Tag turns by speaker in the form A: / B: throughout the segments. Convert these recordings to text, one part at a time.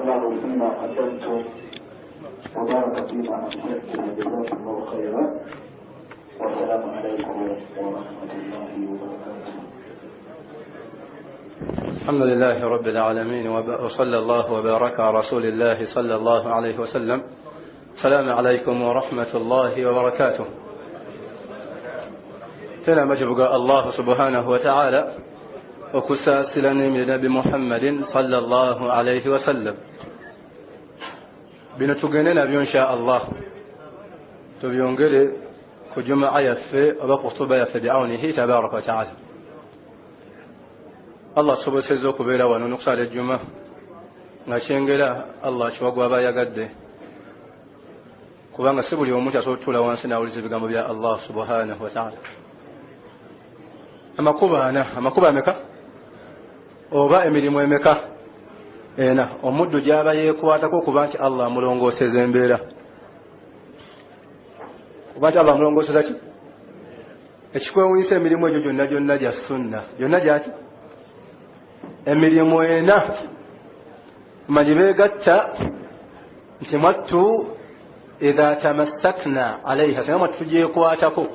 A: الله فيما قدمتم وبارك فيما أنفقتم جزاكم الله خيرا. والسلام عليكم ورحمة الله وبركاته.
B: الحمد لله رب العالمين وصلى الله وبارك على رسول الله صلى الله عليه وسلم. السلام عليكم ورحمة الله وبركاته. تنا مجبق الله سبحانه وتعالى وكساسلني من نبي محمد صلى الله عليه وسلم بنتوغننا بإن شاء الله تبيونغلي كجمع يفي وبخطب يفي بعونه تبارك وتعالى. الله سبحانه سيزوك بلا ونقصى الجمع نشينغلا الله شوق وابا يقده kubanga sibuli omuntu asobola wansi nawuliza ebigambo bya Allah subhanahu wa ta'ala. Amakuba ameka oba emirimu emeka omuddu gyaba yeekwatako kuba nti Allah amulongooseza embeera, kuba nti Allah amulongooseza ki ekikwewunyisa emirimu egyo gyonna gya sunna, gyonna gyaki emirimu ena manyi beegatta nti mwattu idha tamassakna alaiha, singa mwattu gyekwatako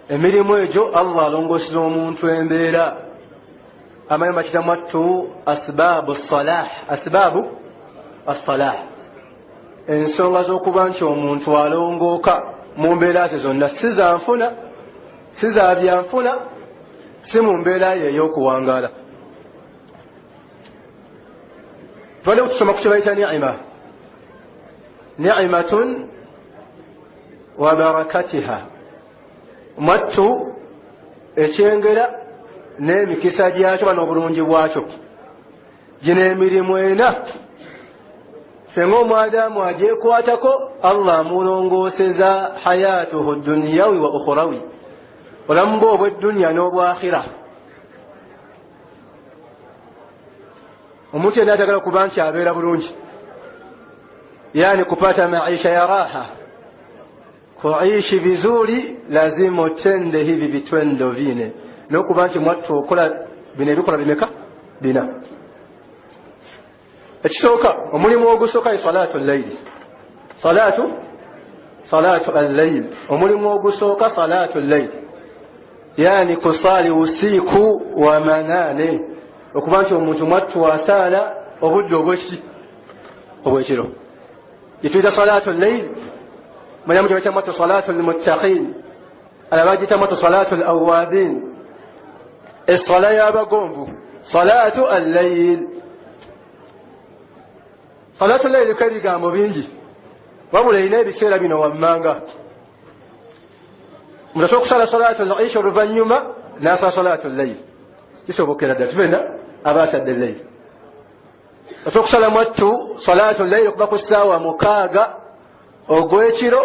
B: emirimu egyo Allah alongooseza omuntu embeera. Amanyi makita mwattu asbaabu as-salah, ensonga z'okuba nti omuntu alongooka mu mbeera ze zonna, si za nfuna, si za byanfuna, si mu mbeera ye ey'okuwangaala. Tubadde kutusoma ku kye bayita ni'matun wa barakatiha, mwattu ekyengera n'emikisa gyakyo bano obulungi bwakyo. Gino emirimu ena senga omwadamu agyekwatako Allah amulongooseza hayatuhu duniyawi wa ukhrawi, olamu bwe obw'edduniya n'obwakhira. Omuntu yenna atagala kuba nti abeera bulungi, yani kupata maisha ya raha, kuishi vizuri, lazima utende hivi vitendo vine. N'okuba nti mwattu okola bino ebikola bimeka bina. Ekisooka, omulimu ogusooka ye salatu al-layl. Salatu al-layl, omulimu ogusooka salatu al-layl, yani kusali usiku wa manane, okuba nti omuntu mwattu asaala obudde obw'ekiro. Yituyita salatu al-layl, manyamu gye mwattu salatu al-muttaqin, alabagiyita mwattu salatu al-awwabin, essala y'abagonvu, salatu al-layl. Salatu al-layl ko ebigambo bingi, wabula erina ebiseera bino wammanga. Omuntu asobola okusala salatu al-isha oluvannyuma n'asala salatu al-layl, kisobokera ddala, tufenna aba asadde al-layl. Osobola okusala mwattu salatu al-layl okuva ku ssaawa 6 ogw'ekiro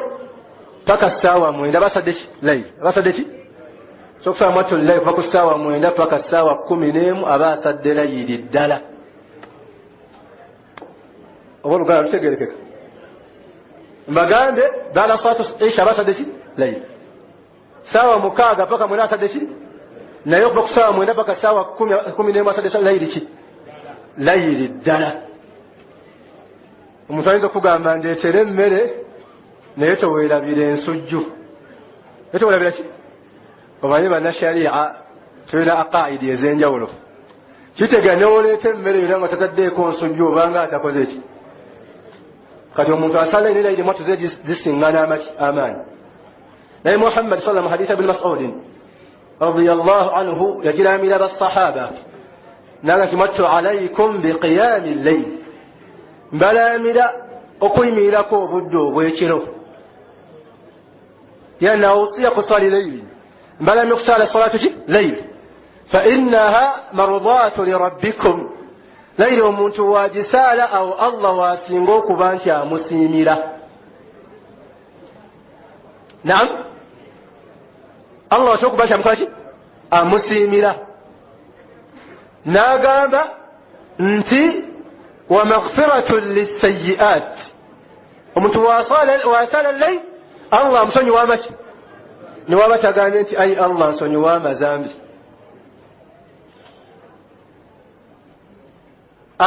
B: paka ssaawa 9, abasadde ki layl, abasadde ki sokusala mwattu al-layl okuva ku ssaawa 9 paka ssaawa 11 aba asadde layiri ddala. Oba oluganda lutegerekeka? Mbagambe baada salatu isha abasadde ki layl, ssaawa 6 paka 9 asadde ki, naye okuva ku ssaawa 9 paka ssaawa 11 asadde layiri ki layiri ddala. Omuntu ayinza okugamba ndeetera emmere naye toweerabira ensujju, naye toweerabira ki? Omanyi bannashari'a tulina aqaidi ez'enjawulo, kitega n'oleeta emmere yonna nga tataddeeko nsujju obanga atakoze eki. Kati omuntu asala ine layiri mwattu ze zisiŋŋana amaanyi. Naye Muhammad sallam haditha bin Mas'udin radiyallahu anhu yagiramira bassahaba naga nti mwattu alaykum biqiyami al-layl, mbalamira okuyimirirako obudde obw'ekiro. Yani awusiya kusali layli, mbalamira okusala salatu ki layl, fa innaha mardatu lirabbikum, layli omuntu wagisaala awo Allah wasinga okuba nti amusiimira. Naam, Allah wasinga okuba nti amukola ki amusiimira. N'agamba nti wa maghfiratun lis-sayyi'at, omuntu wasala layl Allah amusonyiwa amaki, niwaba tagambye nti ayi Allah nsonyiwa amazambi.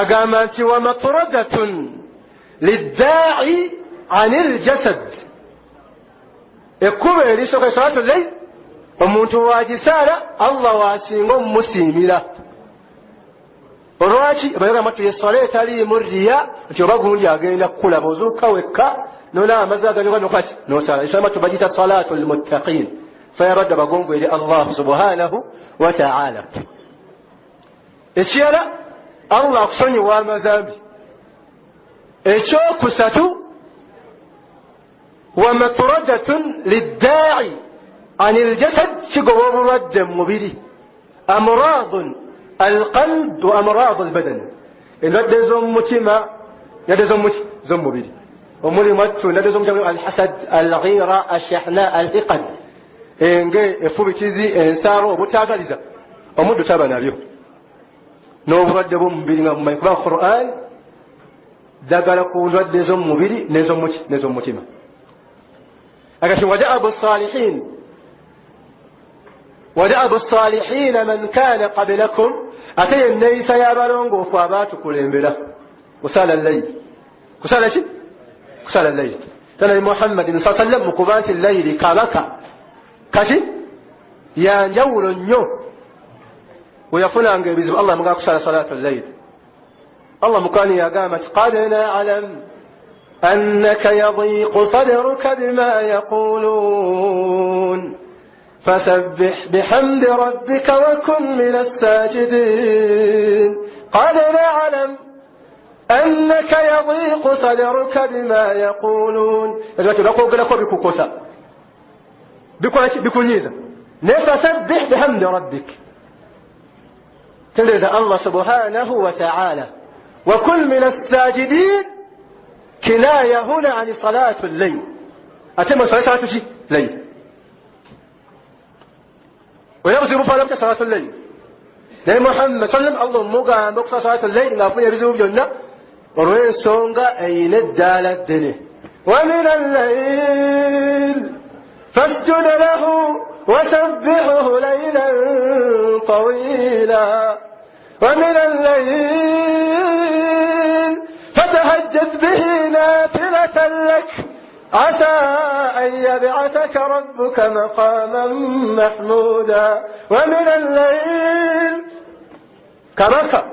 B: agamba nti wa maturadatun lidda'i anil jasad, ekkubo erisooka salatu layl omuntu wagisaala Allah wasinga omumusiimira. olwaki bagamba nti essola etaliimu riya, nti oba gundi agenda kukulaba ozuuka wekka nolaba amazzi aganyuka nokati nosala. isama tubagita salatu lmuttaqin, fayabadde abagonvu eri Allah subhanahu wa ta'ala. ekirala Allah akusonyiwa amazambi. ekyokusatu wa maturadatun lidda'i anil jasad, kigoba obulwadde mu mubiri. amradun alqalb wa amrad albadan, endwadde z'omutima endwadde z'omubiri. omulimu attu endwadde z'omutima alhasad alghira ashahna alhiqad, enge efubitizi ensaalo obutaagaliza omuddu taba nabyo, n'obulwadde bw'omubiri nga mumanyi kuba Qur'an ddagala ku ndwadde z'omubiri n'ez'omutima. agati wada'abu salihina man kana qablakum, ate yenneeyisa y'abalongoofu abaatukulembera kusala layl. kusala ki? kusala layl. tanabi Muhammadin saa sallam mukuba nti layli kabaka kati yanjawulo nnyo weyafunanga ebizibu Allah muga kusala salatu layl. Allah mukani yagamba nti qad na'lam annaka yadhiqu sadruka bima yaqulun فسبح بحمد ربك وكن من الساجدين. قال نعلم أنك يضيق صدرك بما يقولون. فسبح بحمد ربك، تلز الله سبحانه وتعالى. وكن من الساجدين كناية هنا عن صلاة الليل. أتم صلاة الليل ويغزر فلم صلاة الليل. نبي محمد صلى الله عليه وسلم الله موغا بقصة صلاة الليل نافون يبزو بجنة وروين سونغا أين الدالة الدنيا. ومن الليل فاسجد له وسبحه ليلا طويلا. ومن الليل فتهجد به نافلة لك عسى أن يبعثك ربك مقاما محمودا. ومن الليل كبك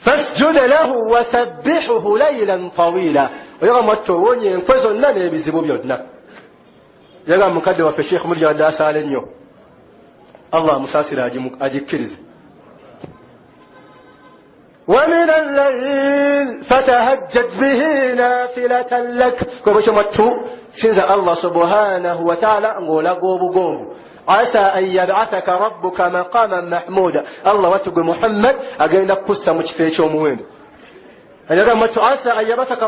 B: فاسجد له وسبحه ليلا طويلا. ويغم التووني ينفذ لنا بزبو بيودنا يغم مكدوا في الشيخ مرجع داسا لنيو الله مساسر أجي كرز. ومن الليل فتهجد به نافلة لك. كوبشمتو سنز الله سبحانه وتعالى نقول قوم عسى أن يبعثك ربك مقاما محمودا. الله وتقول محمد أجينا قصة مشفيشو موين أنا متو عسى أن يبعثك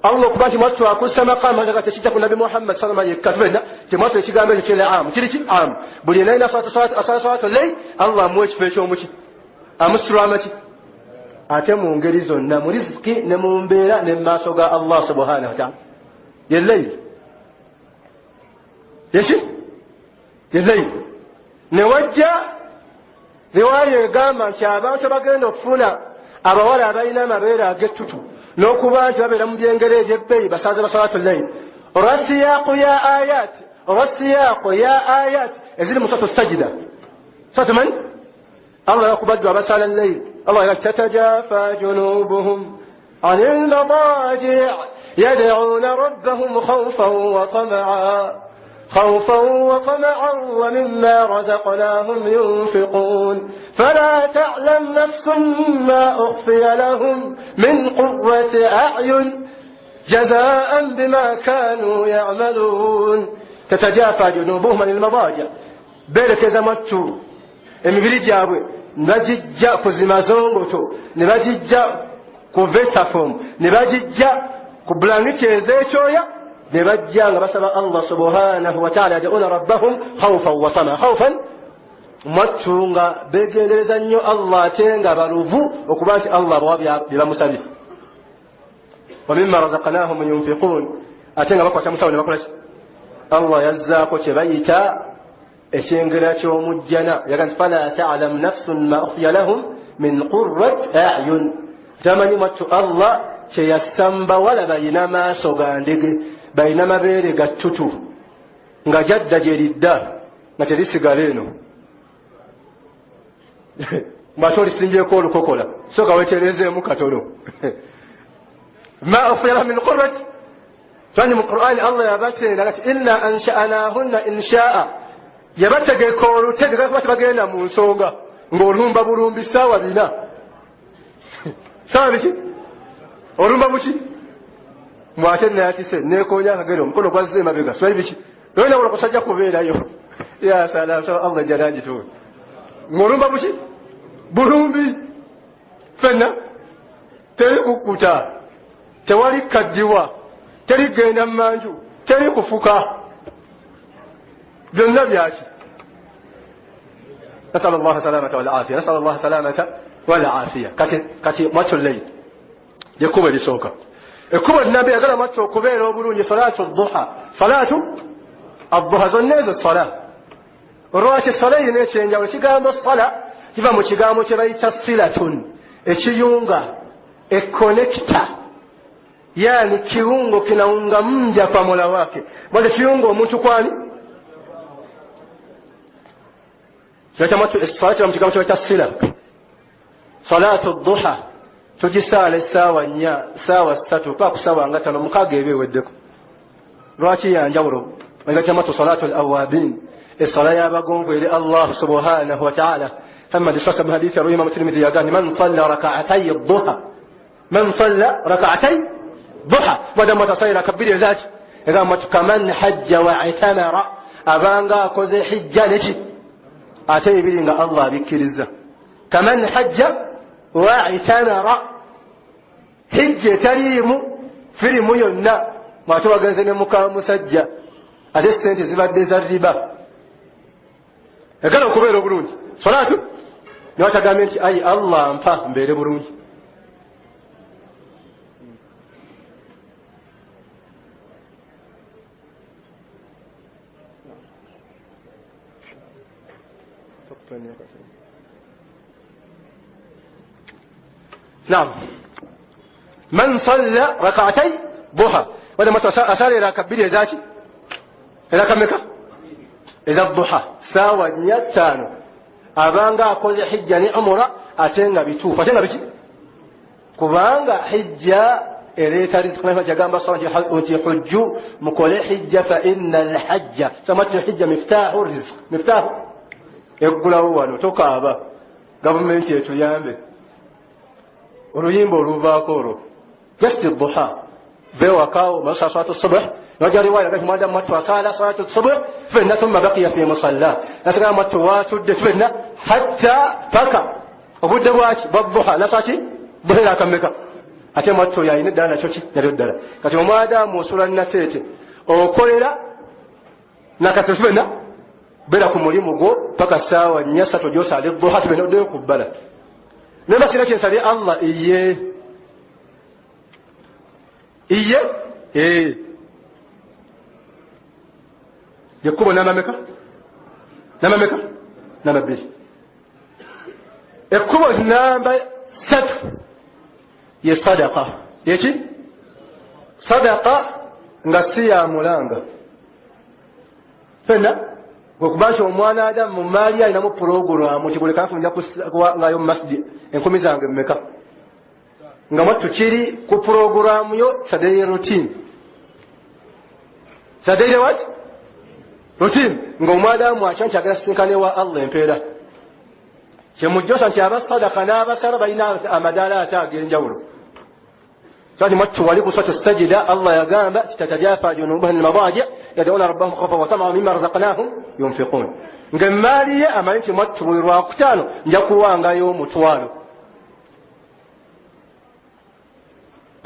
B: الله كبانتي متو قصة مقاما لك تشتك النبي محمد صلى الله عليه وسلم كتبنا تمتو تشيغامي تشيل عام تشيل عام بلينا صلاة الليل الله موش فيشو مشي أمسرامتي ate mu ngeri zonna mu riziki ne mu mbeera ne mu maaso ga Allah subhanahu wa ta'ala. Yellayl yeshi yellayl ne wajja riwaya egamba nti abantu bagenda okufuna abawala abalina amabeera ag'ettutu n'okuba nti babeera mu byengero eby'ebbeeyi basaze ba salatu layl. olwasiyaqu ya ayat eziri mu suratu sajida. suratu man? Allah yakubaddu abasala layl. الله يقول تتجافى جنوبهم عن المضاجع يدعون ربهم خوفا وطمعا ومما رزقناهم ينفقون فلا تعلم نفس ما أخفي لهم من قرة أعين جزاء بما كانوا يعملون. تتجافى جنوبهم عن المضاجع بيلك زمتو emibiri gyabwe nebagijja ku zimazongoto nebagijja ku vetafomu nebagijja ku bulangiti ez'ekyoya nebajja nga basaba Allah subhanahu wa ta'ala yad'una rabbahum khawfan wa tama. khawfan mwattu nga begendereza nnyo Allah ate nga baluvu okuba nti Allah bawa bye bamusabye. wa mimma razaqnahum yunfiqun, ate nga bakwata musawo ne bakola ki? Allah yazzaako kye bayita ekyengera ky'omujjana yaga nti fala ta'lamu nafsun ma ukhfiya lahum min qurrat a'yun tamanyi mwattu Allah kyeyasamba wala bayina maaso ga ndege bayina mabeere ga ttutu nga jadda gyeridda nga terisigala eno mbate olisimbyeko olukokola soka weterezeemu katono ma ukhfiya lahum min qurrat twanyi mu Qur'ani Allah yabateera kati inna ansha'nahunna insha'a yabategeka olutegeka kuba tebagenda mu nsonga ng'olumba bulumbi ssaawa 4 ssaawa biki olumba buki mwate nayatise nekonya akagero omukono gwazze emabega swali biki lwena wala kusajja kubeerayo ya salam Allah jalaji tu ng'olumba buki bulumbi fenna teri kukuta tewali kaddiwa teri genda manju teri kufuka byonna byaki nasal Allah salamata wal afiya nasal Allah salamata wal afiya kati mwatu layl yakuba lisoka ekuba nabi agala mwatu okubeera obulungi salatu ad-duha zonnezo salat olwaki sala yina ekyenjawulo ekigambo sala kiva mu kigambo kye bayita silatun ekiyunga ekonekita yani kiungo kinaunga mja kwa Mola wake bali kiungo omuntu kwani yatamatu salatu mu kigambo kye bayita sila salatu ad-duha tugisala sawa 4 sawa 3 pa kusawa nga 5 mukaga ebeweddeko lwaki yanjawulo yatamatu salatu al-awabin الصلاة يا بقوم إلى الله سبحانه وتعالى أما دشت بحديث روي إمام الترمذي قال من صلى ركعتي الضحى من صلى ركعتي ضحى ودم تصير كبير ذاك إذا ما كمن حج واعتمر أبانغا كوزي حجة نجي أتي بلين الله بكرزة كمن حج واعتمر حج تريم فريم ينا ما توقع زين مكان مسجى أدسنت زبادة زربا ekana okubeera obulungi salatu niwatagambe nti ayi Allah mpa mbeere bulungi naam man salla rak'atay duha wala mtu asali raka mbili ezaki raka meka eza duha sawa 5 abanga akoze hijja ni umra atenga bitufu atenga biki kubanga hijja eleta riziki na jagamba sawa nti hujju mukole hijja fa innal hajja samatu hijja miftahu rizq miftahu egulawo wano tokaaba government yetu yambe oluyimba oluvaako olwo just duha vewa kao masa salatu subh waja riwaya kati mwada matu asala salatu subh fa thumma baqiya fi musalla nasaka matu watu defenna hatta paka obudde bwaki badduha nasaki dhuhira kameka ate matu yaine dana chochi yadodala kati omwada musula natete okolera nakasofenna bela ku mulimu go paka sawa nyasa tojosa ali dhuha tubeno de kubala nema sirake sabi Allah iye yakuba namameka namabiri ekuba namba 3 ye sadaqa yeki sadaqa ngasiya mulanga fena gokubancho omwana adam mu mali alina mu program kibule kafunja ngayo masjid enkumi zange mmeka nga mwatu kiri ku program yo saday routine saday what routine nga omwadamu achancha agasinkane wa Allah empera kyemujjosa nti abasadaka n'abasala balina amadala atagenjawulo twati mwatu wali kusatu sajida Allah yagamba tatajafa junubuhum almadaji yad'una rabbahum khawfan wa tama'an mimma razaqnahum yunfiqun nga mali ya amanti mwatu lwa kutano njakuwangayo mutwalo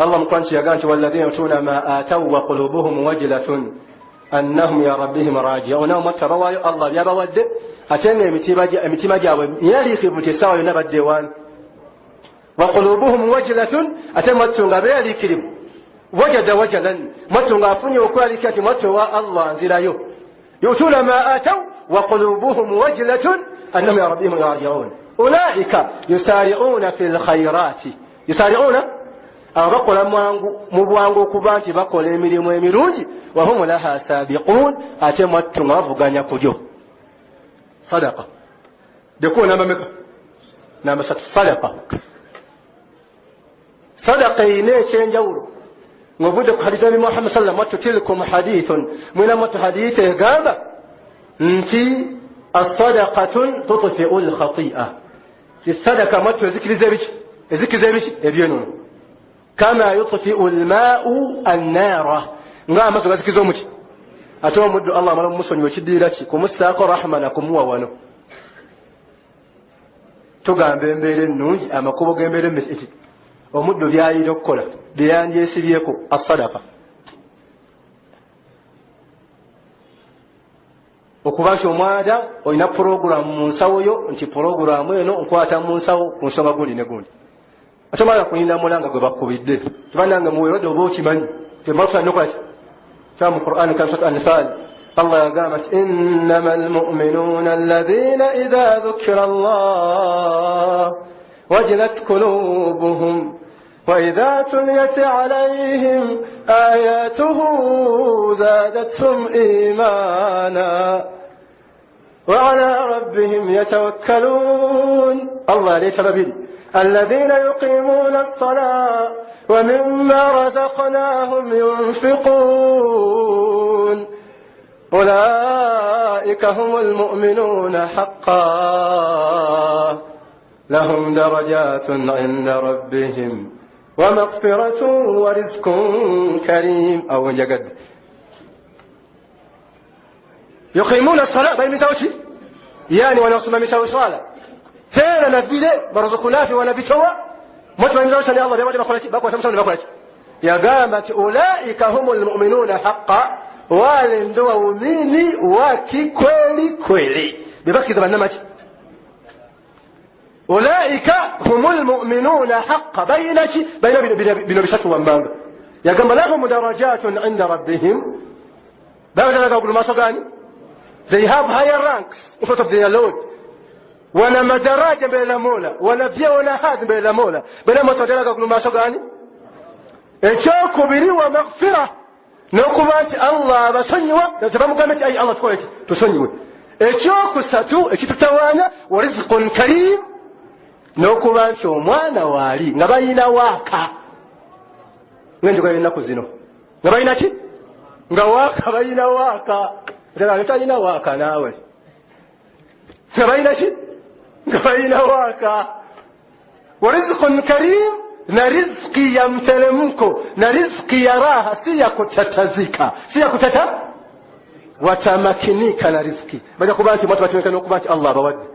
B: الله مقانش يقانش والذين يؤتون ما آتوا وقلوبهم وجلة أنهم يا ربهم راجعون وما تروا الله يا بود أتنى متماجا يليق بتساوي نبى الديوان وقلوبهم وجلة أتمتون غير كلم وجد وجلا متون غافني وقال كاتي متوا الله زلايو يؤتون ما آتوا وقلوبهم وجلة أنهم إلى ربهم راجعون أولئك يسارعون في الخيرات يسارعون abakola mu bwangu okuba nti bakola emirimu emirungi wahum laha sabiqun ate mwattu nga bavuganya kujyo sadaka dekuwa namba meka namba 3 sadaka ine ekyenjawulo ng'obudde ku hadisi ya Muhammad sallallahu alaihi wasallam tilkum hadithun mwina mwattu hadith egamba nti as-sadaqatun tutfi'u al-khati'a as-sadaqa mwattu ezikiriza ebiki ebyenono kama yutfi'u al-ma'u an-nara nga amaso gazikiza omuki ate omuddu Allah amala mumusonyiwa ekiddira ki kumusaako rahma na kumuwa wano tugamba embeera ennungi amakubo g'embeera emmeki omuddu byayina okukola byeyandyesibyeko as-sadaqa okuba nti omwada olina puroguramu mu nsawo yo nti puroguramu eno nkwata mu nsawo ku nsonga gundi ne gundi ate omala kuyina mulanga gwe bakubidde tubanange muwerodde oba okimanyi tembakusanira okola ki kya mu Qur'an kan surat an-Nifal Allah yagamba nti innama almu'minuna alladhina idha dhukira Allah wajilat qulubuhum وإذا تليت عليهم آياته زادتهم إيمانا وعلى ربهم يتوكلون الله ليت ربي الذين يقيمون الصلاة ومما رزقناهم ينفقون أولئك هم المؤمنون حقا لهم درجات عند ربهم ومغفرة ورزق كريم أو يقد يقيمون الصلاة بين مساوشي يعني ونصم مساوي صلاة تينا نفيدة برزقنا في ونفيتوا مطمئن مساوشي الله بيوجه بقوة سمسون بقوة يا قامت أولئك هم المؤمنون حقا والندوا وميني وكي كويلي ببكي زمان نمت أولئك هم المؤمنون حقا بين بسات ومبانغ يا قام لهم درجات عند ربهم بعد ذلك أقول ما صدقني they have higher ranks in front of their Lord wana madaraja mbele ya Mola wana vyeo na hadhi mbele ya Mola bali mtotela أقول ما صدقني ekyokubiriwa maghfira n'okuba nti Allah abasonyiwa tebamugambe nti ayi Allah tukola ki tusonyiwe ekyokusatu ekitutawaanya wa rizqun karim n'okuba nti omwana waali nga balina waaka ng'enjoka y'ennaku zino nga balina ki nga waaka balina waaka ate talina waaka naawe nga balina ki nga balina waaka wa rizqun karim na riziki ya mteremko na riziki ya raha si ya kutatazika si ya kutata watamakinika na riziki baada kubanti watu watemekana kubanti Allah bawaddi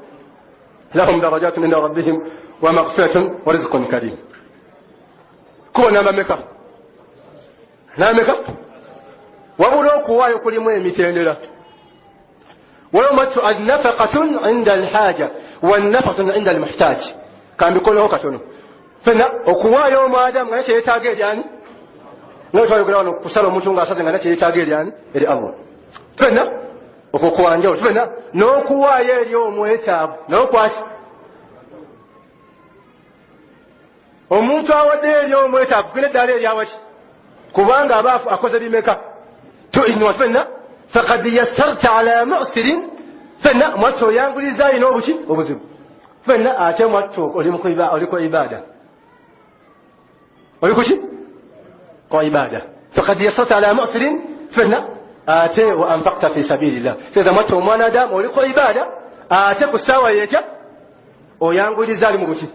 B: lahum darajatun inda rabbihim wa maghfiratun wa rizqun karim kuna mameka nameka wabulo kuwayo kulimu emitendera wayumatu an-nafaqatun inda al-haja wan-nafaqatun inda al-muhtaj kambi kono katono fena okuwayo omwadamu nga kyetaaga eryani nga twayogera wano kusala omuntu nga asaze nga kyetaaga eryani eri Allah fena okukwanja fena n'okuwaayo eri omwetaavu n'okwaki omuntu awadde eri omwetaavu kune eddala eryawaki kubanga abaafu akoze bimeka tuinwa fena faqad yassarta ala mu'sirin fena mwattu oyanguliza alina obuki obuzibu fena ate mwattu oliko ibada ولكوشي قعبادة فقد يسرت على مؤسر فنا آتي وأنفقت في سبيل الله فإذا مات ومانا دام ولكو عبادة آتي قساوة يجا ويانقو جزالي مبوشي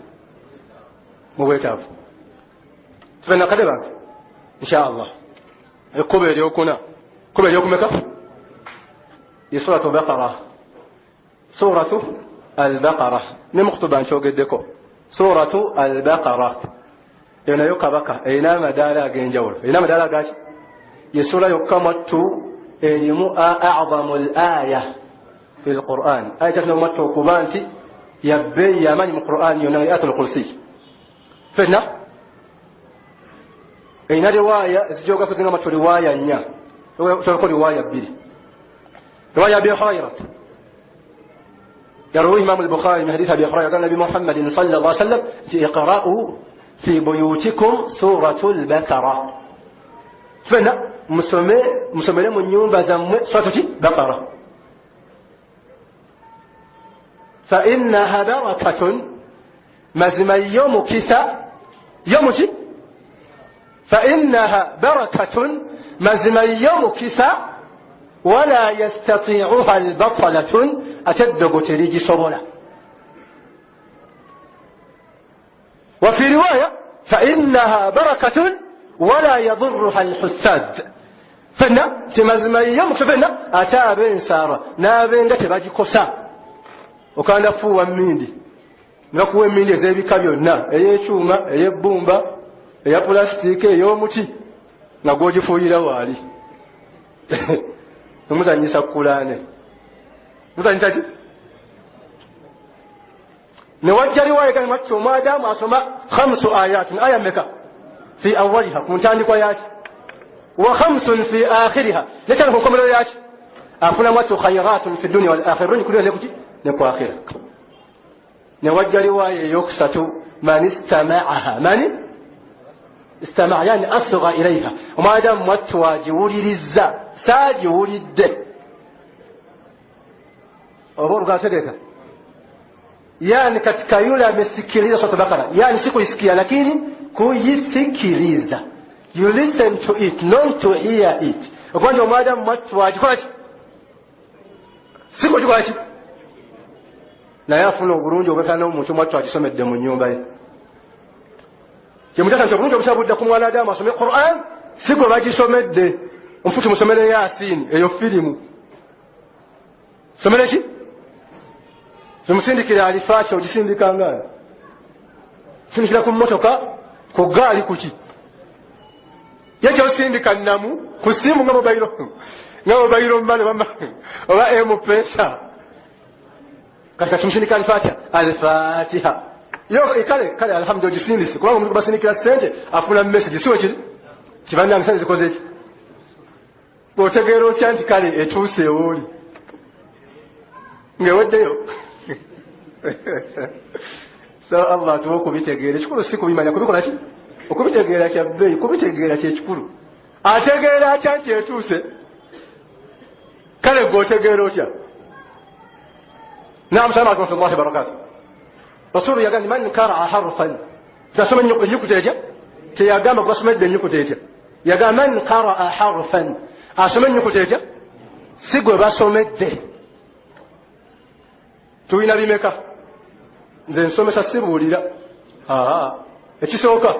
B: مبويتاف فنا قدبك إن شاء الله القبل يوكونا قبل يوكمك سورة البقرة سورة البقرة نمخطبان شو قدكو سورة البقرة yona yokabaka ina madala agenjawulo ina madala gachi yesura yokamatu elimu a'zamul aya fil Qur'an ayatuna matu kubanti yabbi yamani mu Qur'an yona ayatul kursi fena ina riwaya isijoga kuzinga matu riwaya nya ko riwaya bili riwaya bi Hurayra يرويه إمام البخاري من حديث أبي هريرة قال النبي محمد صلى الله عليه وسلم اقرأوا في بيوتكم سورة البقرة فنا مسمى من يوم بزم سورة البقرة فإنها بركة مزمى يوم كسا يوم فإنها بركة مزمى يوم كسا ولا يستطيعها البطلة أتدق تريجي صبولا. وفي رواية فإنها بركة ولا يضرها الحساد فنا تمزمى يوم فنا أتى بين سارة نابين تباجي كوسا وكان فوا ميندي nakuwa emindi ez'ebika byonna ey'ekyuma ey'ebbumba eya pulasitiika ey'omuti nga gw'ogifuuyira waali omuzanyisa kulaane muzanyisa ki ne wajja riwaaya gani matyo omwadamu asoma 5 ayatin aya meka fi awaliha ku ntandikwa yaki wa 5 fi akhiriha netana ku nkomerero yaki afuna matyo khayratun fi dunya wal akhirah kulira nekuki ne ku akhira نوجه رواية يقصة من استمعها من استمع يعني أصغى إليها وما دام متواجه ولد الزا ساجه ولد أقول قال تلك يعني كتكايولا مسكيليزا صوت بقرة يعني سيكو يسكيا لكن كو يسكيليزا you listen to it not to hear it أقول وما دام متواجه كواتي سيكو جواتي naye afuna obulungi obwekana n'omuntu mwattu agisomedde mu nnyumba ye kyemutasa obulungi obusabudde ku mwana adamu asome Qur'an si gwe bagisomedde omufuti musomere Yaasiini eyo firimu somere ki tumusindikire alifaati ogisindika ngaani sindikira ku mmotoka ku gaali kuki ye kyosindika nnamu ku simu nga mobayiro mbale oba M-Pesa katika tumshindika al-Fatiha yo kale alhamdulillah jisindisi kubanga omuntu basindikira sente afuna message siwe kiri kibanda ngisani zikoze ki botegeero otya nti kale etuuse oli ngeweddeyo so Allah tubokubitegeera ekikulu si kubimanya kubikola ki okubitegeera kya bbeeyi kubitegeera kyekikulu ategeera atya nti etuuse kale gwotegeera otya. نعم السلام عليكم ورحمة الله وبركاته رسول يقول من قرأ حرفا تسمى النكتة تيقام قسم النكتة يقول من قرأ حرفا أسمى النكتة سيقوا بسم الده توينا بمكة زين سمى سسيبوا لي لا اتش سوكا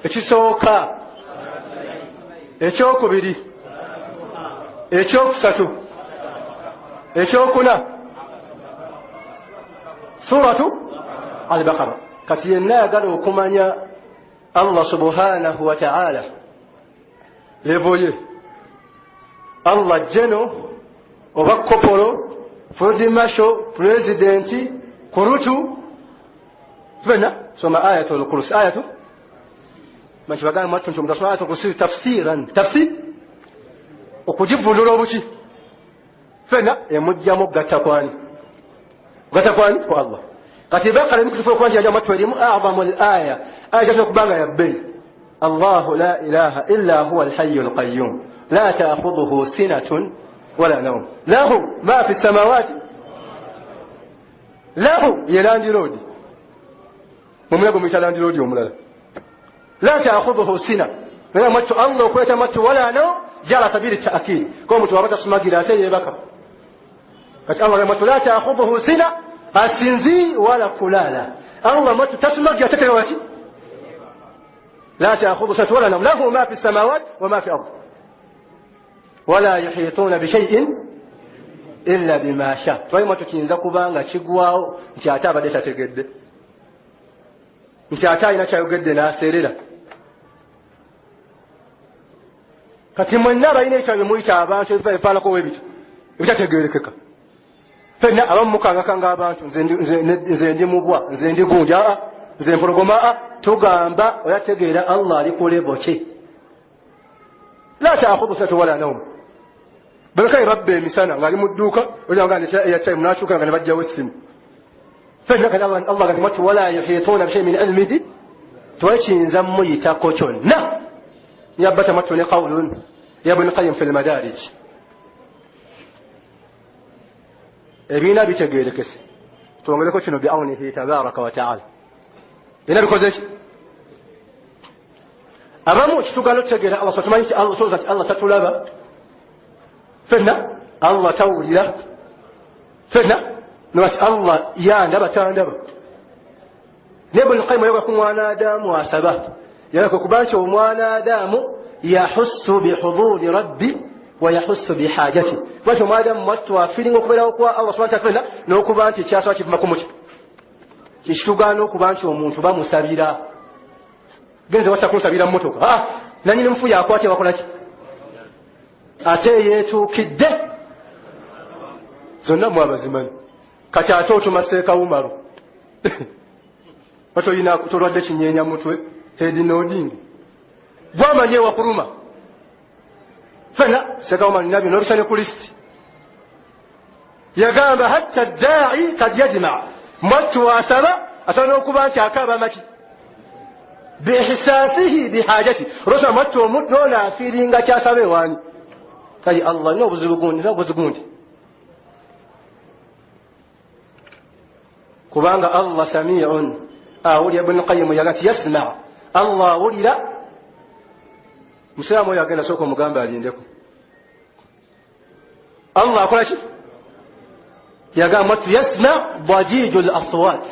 B: اتش سوكا اتشوكو بيدي ekyokusatu ekyokuna suratu al-Baqara kati yenna yagala okumanya Allah subhanahu wa ta'ala levoye Allah jeno oba kopolo Field Marshal presidenti kurutu fena soma ayatul kursi ayatu machibagana matu ntumdasoma ayatul kursi tafsiran tafsir okujivulula obuki fena emujjamu gatakwani ku Allah kati Baqara mkutufu kwanja jamaa twelimu a'zamu al-aya aya kubanga ya bay Allah la ilaha illa huwa al-hayy al-qayyum la ta'khudhuhu sinatun wala nawm lahu ma fi as-samawati lahu yalandi rodi mumulago mwitalandi rodi omulala la ta'khudhuhu sina wala matu Allah kweta matu wala nawm jala sabili ta'kid kwa mtu wapata sumagira ateye baka kati Allah matu la ta'khudhuhu sina asinzi wala kulala Allah matu tasmagira ateye wati لا تأخذ سنة ولا نوم له ما في السماوات وما في الأرض ولا يحيطون بشيء إلا بما شاء وما تكينزا كوبانغا كيغواو nti ate abadde tategedde nti ate alina kyayogedde n'aseerera kati mwenna balina ekyo bemuyita abantu ebifaanako webito ebitategeerekeka fenna abamu mukangakanga abantu nze ndi mubwa nze ndi gunja nze mpologoma tugamba oyategeera Allah ali ku lebo ki la ta'khudhu sinatun wala nawm balakaye babba emisana ng'ali mu dduuka olanga netera airtime n'akyuka nga ne bajjawo essimu fenna kati allah gati mwati wala yuhituuna bishay min ilmihi twekiyinza muyitako kyonna yabbata mwattu ne qawlun ya ibn qayyim fi lmadarij ebiina bitegeerekese twongereko kino biawnihi tabaraka wa taala bina bikoze ki abamu kitugala okutegeera allah tumanyi nti allah tolooza nti allah tatulaba fenna allah tawulira fenna nobati allah yandaba tandaba ne ibn qayyim ayoga ku mwana adamu asaba yalaka okuba nti omwana adamu yahussu bihuduri rabbi wa yahussu bihajati lwaki omwana adamu mwattu afiringa okubeerawo kwa allah subhanahu wa ta'ala n'okuba nti ekyasaba kiva ku muti kikitugaana okuba nti omuntu bamusabira genze wasa kunsabira mmotoka nanyini mufu yakwatya bakolaki ate yeetuukidde zonna mwabazimanyi kati ate otuma seekawumalu atoyina tolwadde kinyeenya mutwe hedi nodingi gwamanye wakuluma fena seekawumalu nabyo nobisa ne ku lisiti yagamba hatta daai kad yajma mwattu asaba asobola n'okuba nti akaaba maki bihisaasihi bihajati olwosoma mwattu omuddu ono afiiringa kyasaba ewaani kale allah nina obuzibu gundi kubanga allah samiun awulira ibn qayyim yaga nti yasma allah awulira musiraamu oyo agenda sooka omugamba alindeku allah akola ki yagamba mwattu yasma dajiju l aswat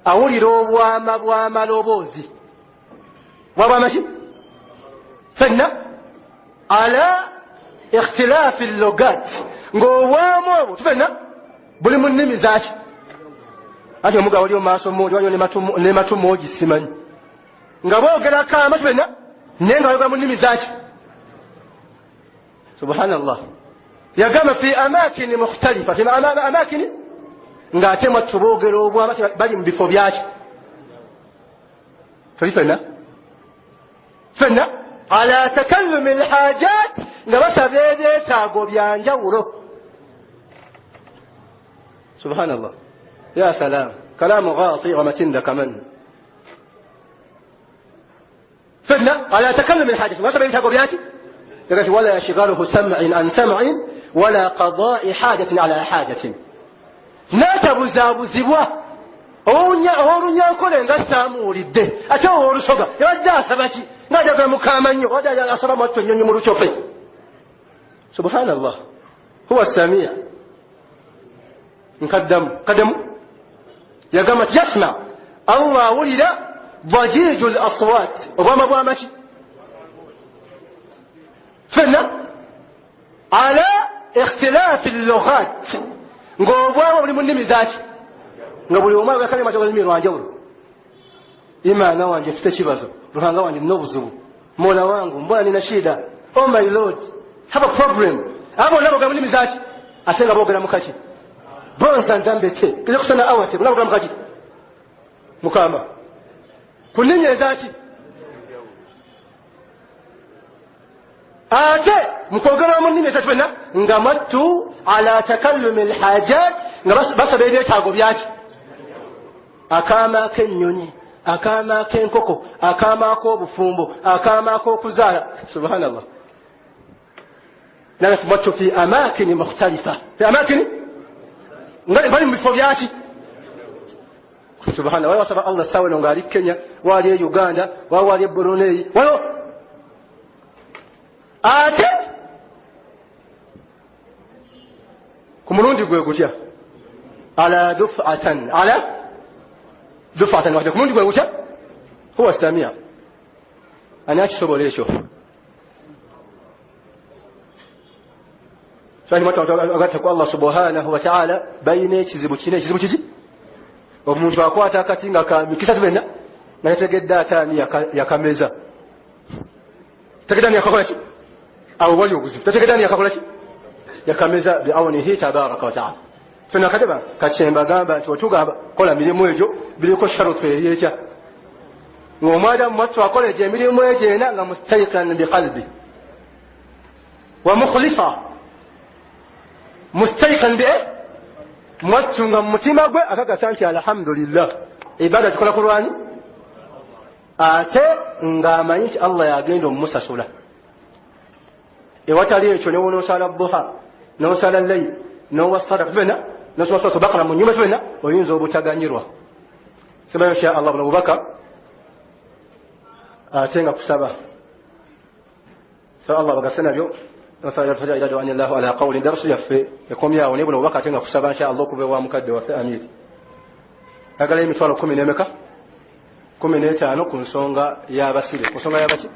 B: awulira obwama bw'amaloboozi wabamaki fenna ala ikhtilaafi logat ng'obwamu obwo tufenna buli mu nnimi zaaki anti omuga wali omaaso mungi waliwo ne matu moogi simanyi nga boogerako amatu fenna naye nga bayogera mu nnimi zaaki subhanallah yagamba fi amakini mukhtalifa fi amakini ng'ate mwattu boogera obwama bali mu bifo byaki toli fenna ala takallumi lhajat nga basaba ebyetaago byanjawulo subhanallah ya salam kalamu ghati wa matinda kaman fenna ala takallumi lhajat basaba ebyetaago byaki yakati wala yashghaluhu sam'in an sam'in wala qada'i hajatin ala hajatin n'atabuzaabuzibwa olunyankole nga saamuwulidde ate olusoga yabadde asaba ki ng'ajagala mukama nnyo wadde asaba mwattu ennyonyi mu lucope subhanallah huwa samia nkaddamu yagamba ti yasma allah awulira dajiju l aswat obwama bwamaki fenna ala ikhtilaafi lughat ng'obwama buli mu nnimi zaaki nga buli omu agakale matoga lulimi lwanjawulo imaana wange mfite kibazo ruhanga wange nina obuzibu mola wangu mbona nina shida oh my lord have a problem abo bonna boogera mu nnimi zaaki ate nga boogera mukaki bonsa ntambete keze kusana awate bonna boogera mukaki mukama ku nnimi ezaaki ate mukwogera mu nnimi ezaaki fenna nga mwattu ala takallumi lhajat nga basaba ebyetaago byaki akaama k'ennyonyi akaama k'enkoko akaama k'obufumbo akaama k'okuzaala subhanallah naye mwattu fi amakini mukhtalifa fi amakini bali mu bifo byaki subhanallah wali wasaba allah saweno ng'ali kenya wali e uganda wali e brunei waliwo ate ku mulundi gwe gutya ala dufatan wahda ku mulundi gwe gutya huwa samia ani akisobola ekyo agattaku allah subhanahu wataala balina ekizibu kiki omuntu akwata akati nga kamikisa tubenna nga yategedde ataani yakameza tegeddaani yakakola ki awo wali obuzibu tategeddaani yakakola ki yakameza biawnihi tabaraka wataala fena kadeba kachemba gamba nti otugamba kola mirimu egyo biriko sharutu eyekya ng'omwadamu mwattu akola egyo emirimu egyo ena nga mustaiqan biqalbi wa mukhlisa mustaiqan bi mwachunga mutima gwe akakasa nti alhamdulillah ibada tukola kulwani ate ng'amanyi nti Allah yagenda omumusasula ewatali ekyo newonosala duha nosala layl nowasadaka fena nosoma bakara mu nyumba fena oyinza obutaganyirwa sema insha Allah buno bubaka ate nga kusaba so Allah bagasana byo nasala taja ila du'a Allah ala qawli darsu yafe yakomya wone buno bubaka ate nga kusaba insha Allah kube wa mukadde wa amiri agala emitwalo 10 nemeka 15 ku nsonga y'abasire ku nsonga y'abaki